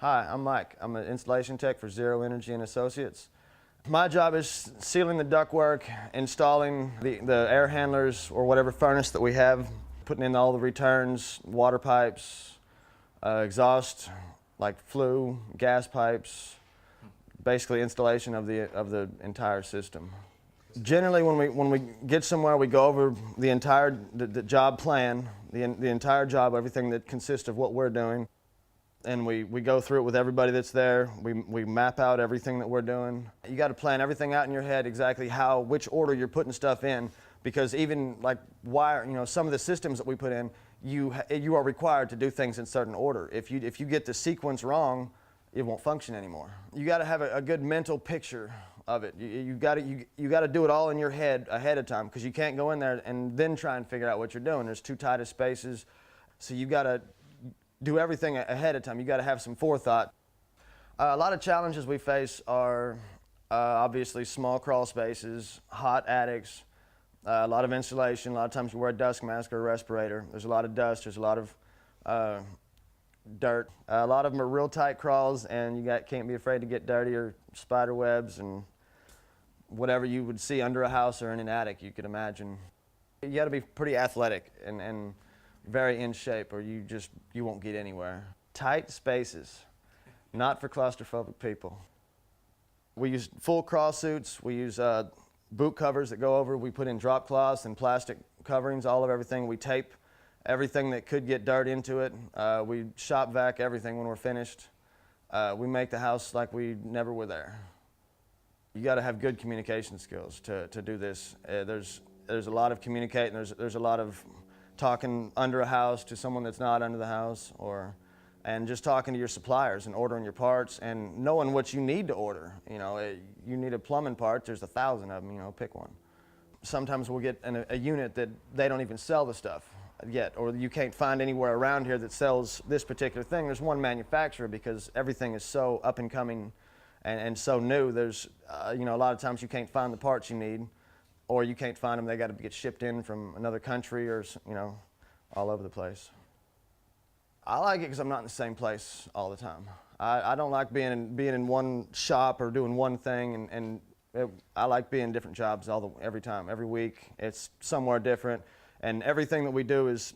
Hi, I'm Mike. I'm an installation tech for Zero Energy and Associates. My job is sealing the ductwork, installing the air handlers or whatever furnace that we have, putting in all the returns, water pipes, exhaust like flue, gas pipes, basically installation of the entire system. Generally, when we get somewhere, we go over the entire the job plan, the entire job, everything that consists of what we're doing. And we go through it with everybody that's there. We map out everything that we're doing. You got to plan everything out in your head exactly which order you're putting stuff in, because even like some of the systems that we put in, you are required to do things in certain order. If you get the sequence wrong, it won't function anymore. You got to have a good mental picture of it. You got to do it all in your head ahead of time, because you can't go in there and then try and figure out what you're doing. There's too tight of spaces, so you got to do everything ahead of time. You got to have some forethought. A lot of challenges we face are obviously small crawl spaces, hot attics, a lot of insulation. A lot of times you wear a dust mask or a respirator. There's a lot of dust. There's a lot of dirt. A lot of them are real tight crawls, and you can't be afraid to get dirty, or spider webs and whatever you would see under a house or in an attic you could imagine. You got to be pretty athletic and very in shape, or you won't get anywhere. Tight spaces, not for claustrophobic people. We use full crawl suits. We use boot covers that go over. We put in drop cloths and plastic coverings, all of everything. We tape everything that could get dirt into it. We shop vac everything when we're finished. We make the house like we never were there. You got to have good communication skills to do this. There's a lot of communicating. There's a lot of talking under a house to someone that's not under the house, and just talking to your suppliers and ordering your parts and knowing what you need to order. You need a plumbing part, there's 1,000 of them, pick one. Sometimes we'll get a unit that they don't even sell the stuff yet, or you can't find anywhere around here that sells this particular thing. There's one manufacturer, because everything is so up and coming and so new. There's a lot of times you can't find the parts you need, or you can't find them. They got to get shipped in from another country, or all over the place. I like it because I'm not in the same place all the time. I don't like being in one shop or doing one thing, I like being in different jobs every time, every week. It's somewhere different, and everything that we do is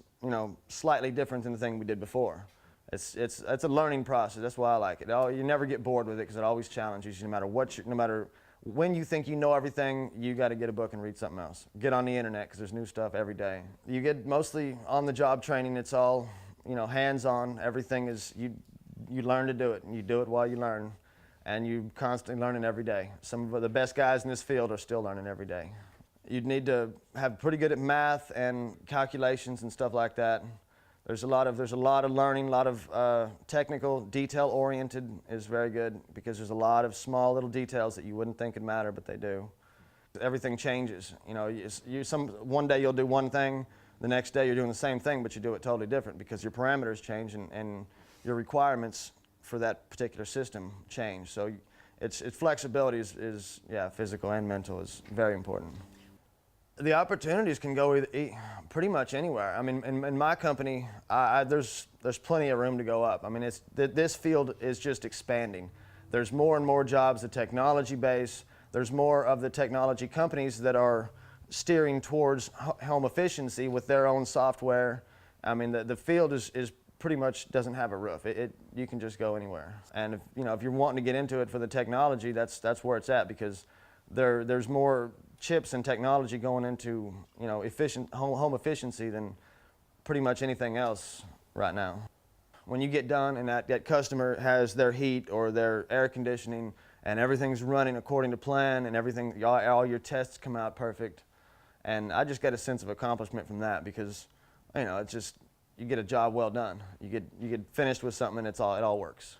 slightly different than the thing we did before. It's a learning process. That's why I like it. You never get bored with it, because it always challenges you. No matter when you think you know everything, you got to get a book and read something else. Get on the internet, because there's new stuff every day. You get mostly on-the-job training. It's all hands-on. Everything is you learn to do it, and you do it while you learn, and you constantly learning every day. Some of the best guys in this field are still learning every day. You'd need to have pretty good at math and calculations and stuff like that. There's a lot of learning, a lot of technical, detail-oriented is very good, because there's a lot of small little details that you wouldn't think would matter, but they do. Everything changes. One day you'll do one thing, the next day you're doing the same thing, but you do it totally different, because your parameters change and your requirements for that particular system change. So its flexibility is physical and mental, is very important. The opportunities can go pretty much anywhere. I mean, in my company, there's plenty of room to go up. I mean, this field is just expanding. There's more and more jobs, the technology base. There's more of the technology companies that are steering towards home efficiency with their own software. I mean, the field is pretty much doesn't have a roof. You can just go anywhere. And if you're wanting to get into it for the technology, that's where it's at, because there's more chips and technology going into efficient home efficiency than pretty much anything else right now. When you get done and that customer has their heat or their air conditioning and everything's running according to plan, and everything, all your tests come out perfect, and I just get a sense of accomplishment from that, because it's just, you get a job well done. You get finished with something, and it all works.